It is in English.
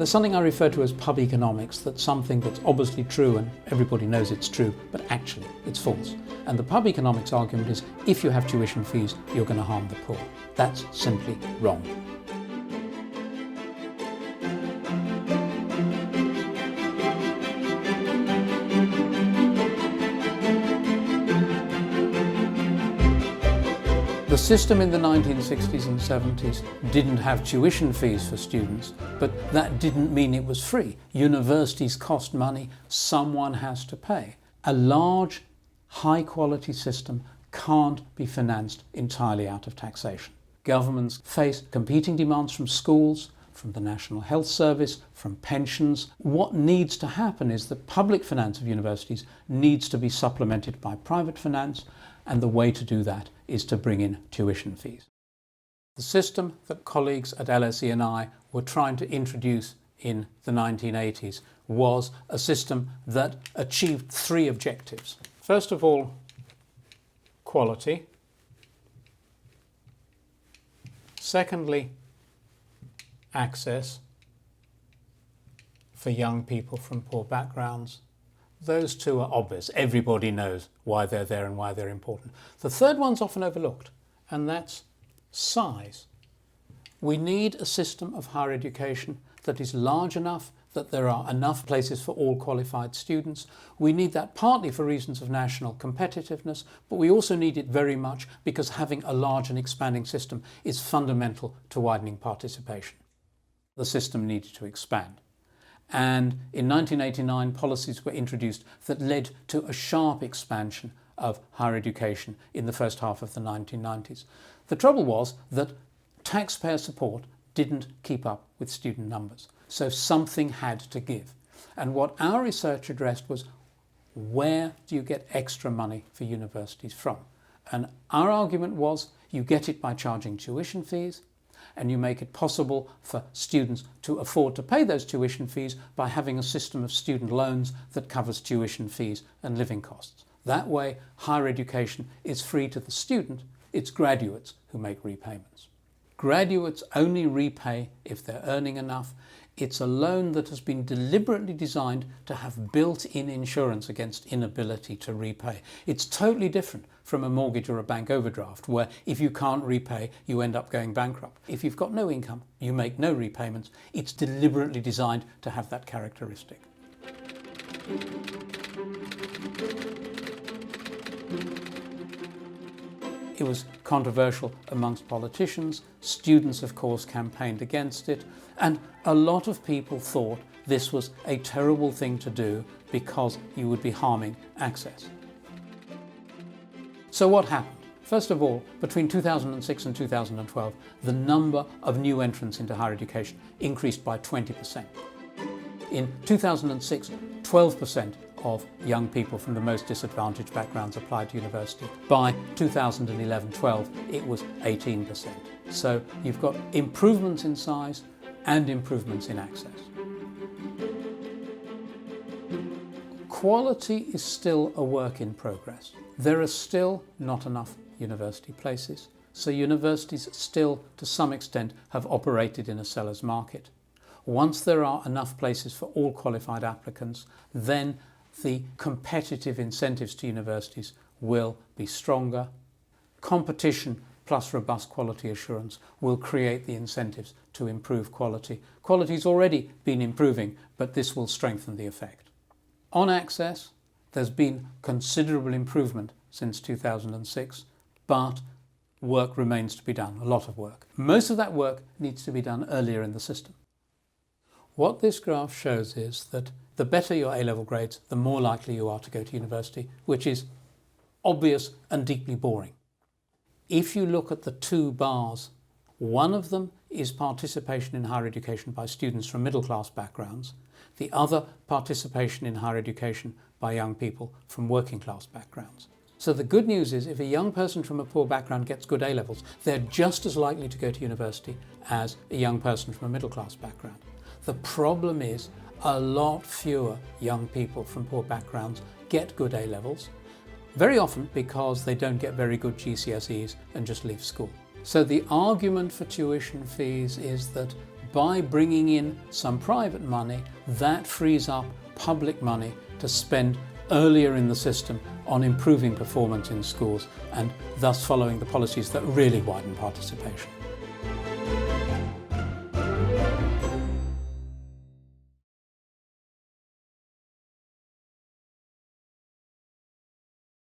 There's something I refer to as pub economics, that's something that's obviously true and everybody knows it's true, but actually it's false. And the pub economics argument is if you have tuition fees, you're going to harm the poor. That's simply wrong. The system in the 1960s and 70s didn't have tuition fees for students, but that didn't mean it was free. Universities cost money, someone has to pay. A large, high-quality system can't be financed entirely out of taxation. Governments face competing demands from schools, from the National Health Service, from pensions. What needs to happen is the public finance of universities needs to be supplemented by private finance, and the way to do that is to bring in tuition fees. The system that colleagues at LSE and I were trying to introduce in the 1980s was a system that achieved three objectives. First of all, quality. Secondly, access for young people from poor backgrounds. Those two are obvious. Everybody knows why they're there and why they're important. The third one's often overlooked, and that's size. We need a system of higher education that is large enough that there are enough places for all qualified students. We need that partly for reasons of national competitiveness, but we also need it very much because having a large and expanding system is fundamental to widening participation. The system needed to expand. And in 1989, policies were introduced that led to a sharp expansion of higher education in the first half of the 1990s. The trouble was that taxpayer support didn't keep up with student numbers, so something had to give. And what our research addressed was, where do you get extra money for universities from? And our argument was, you get it by charging tuition fees, and you make it possible for students to afford to pay those tuition fees by having a system of student loans that covers tuition fees and living costs. That way, higher education is free to the student. It's graduates who make repayments. Graduates only repay if they're earning enough. It's a loan that has been deliberately designed to have built-in insurance against inability to repay. It's totally different from a mortgage or a bank overdraft, where if you can't repay, you end up going bankrupt. If you've got no income, you make no repayments. It's deliberately designed to have that characteristic. It was controversial amongst politicians. Students, of course, campaigned against it. And a lot of people thought this was a terrible thing to do because you would be harming access. So what happened? First of all, between 2006 and 2012, the number of new entrants into higher education increased by 20%. In 2006, 12% of young people from the most disadvantaged backgrounds applied to university. By 2011-12, it was 18%. So you've got improvements in size and improvements in access. Quality is still a work in progress. There are still not enough university places, so universities still, to some extent, have operated in a seller's market. Once there are enough places for all qualified applicants, then the competitive incentives to universities will be stronger. Competition plus robust quality assurance will create the incentives to improve quality. Quality's already been improving, but this will strengthen the effect. On access, there's been considerable improvement since 2006, but work remains to be done, a lot of work. Most of that work needs to be done earlier in the system. What this graph shows is that the better your A-level grades, the more likely you are to go to university, which is obvious and deeply boring. If you look at the two bars, one of them is participation in higher education by students from middle-class backgrounds, the other participation in higher education by young people from working-class backgrounds. So the good news is, if a young person from a poor background gets good A-levels, they're just as likely to go to university as a young person from a middle-class background. The problem is, a lot fewer young people from poor backgrounds get good A-levels, very often because they don't get very good GCSEs and just leave school. So the argument for tuition fees is that by bringing in some private money, that frees up public money to spend earlier in the system on improving performance in schools and thus following the policies that really widen participation.